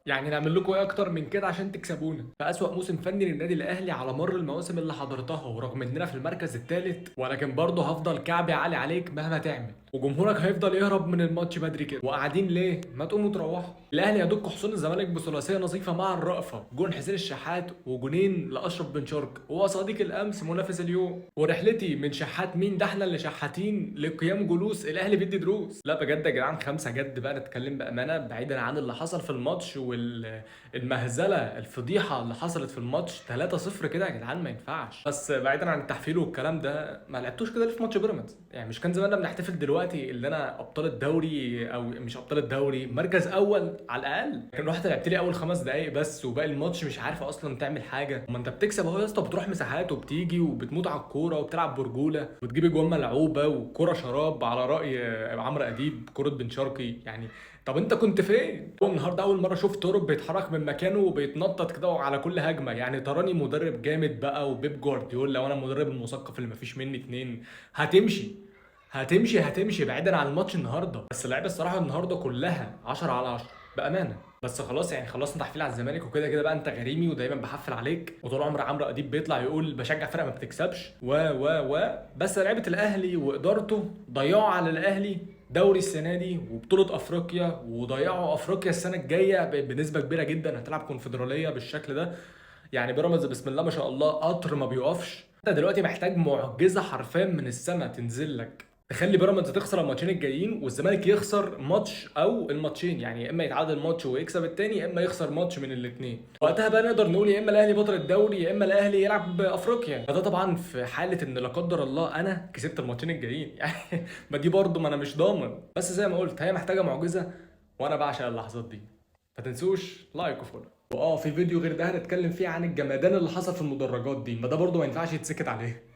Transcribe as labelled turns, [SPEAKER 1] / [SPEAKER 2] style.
[SPEAKER 1] يعني نعمل لكم ايه اكتر من كده عشان تكسبونا؟ في اسوأ موسم فني للنادي الاهلي على مر المواسم اللي حضرتها، ورغم اننا في المركز الثالث ولكن برضه هفضل كعبي عالي عليك مهما تعمل، وجمهورك هيفضل يهرب من الماتش بدري كده. وقاعدين ليه؟ ما تقوموا تروحوا. الاهلي يدك حصون الزمالك بثلاثيه نظيفه مع الرأفه، جون حسين الشحات وجونين لاشرف بن شرقي، وهو صديق الامس منافس اليوم. ورحلتي من شحات مين ده احنا اللي شحاتين لقيام جلوس الاهلي بيدي دروس. لا بجد يا جدعان، خمسه جد بقى، نتكلم بامانه بعيدا عن اللي حصل في الماتش المهزله الفضيحه اللي حصلت في الماتش 3-0 كده يا جدعان، ما ينفعش. بس بعيدا عن التحفيل والكلام ده، ما لعبتوش كده ليه في ماتش بيراميدز؟ يعني مش كان زماننا بنحتفل دلوقتي اللي انا ابطال الدوري، او مش ابطال الدوري، مركز اول على الاقل؟ كان رحت لعبت لي اول 5 دقايق بس، وباقي الماتش مش عارف اصلا تعمل حاجه. ما انت بتكسب اهو يا اسطى، بتروح مساحات وبتيجي وبتموت على الكوره وبتلعب برجوله وتجيب اجوان ملعوبه وكوره شراب على راي عمرو اديب، كوره بن شرقي يعني. طب انت كنت فين؟ هو النهارده اول مره شفت تورب بيتحرك من مكانه وبيتنطط كده على كل هجمه. يعني تراني مدرب جامد بقى وبيب جوارديولا، وانا المدرب المثقف اللي مفيش مني اتنين. هتمشي هتمشي بعيدا عن الماتش النهارده. بس اللعيبه الصراحه النهارده كلها 10 على 10 بامانه. بس خلاص يعني، خلصنا تحفيل على الزمالك وكده كده بقى، انت غريمي ودايما بحفل عليك، وطول عمر عمرو اديب بيطلع يقول بشجع فرقه ما بتكسبش و بس لعيبه الاهلي وادارته ضيعوا على الاهلي دوري السنه دي وبطوله افريقيا، وضيعوا افريقيا السنه الجايه بنسبه كبيره جدا. هتلعب كونفدراليه بالشكل ده؟ يعني بيراميدز بسم الله ما شاء الله قطر ما بيقفش. انت دلوقتي محتاج معجزه حرفيا من السماء تنزل لك تخلي بيراميدز تخسر الماتشين الجايين، والزمالك يخسر ماتش او الماتشين. يعني يا اما يتعادل ماتش ويكسب التاني، يا اما يخسر ماتش من الاثنين. وقتها بقى نقدر نقول يا اما الاهلي بطل الدوري، يا اما الاهلي يلعب بافريقيا. فده طبعا في حاله ان لا قدر الله انا كسبت الماتشين الجايين يعني. ما دي برضه ما انا مش ضامن. بس زي ما قلت هي محتاجه معجزه، وانا بعشق اللحظات دي. ما تنسوش لايك وفولو. في فيديو غير ده هنتكلم فيه عن الجمدان اللي حصل في المدرجات دي، ما ده برضه ما ينفعش يتسكت عليه.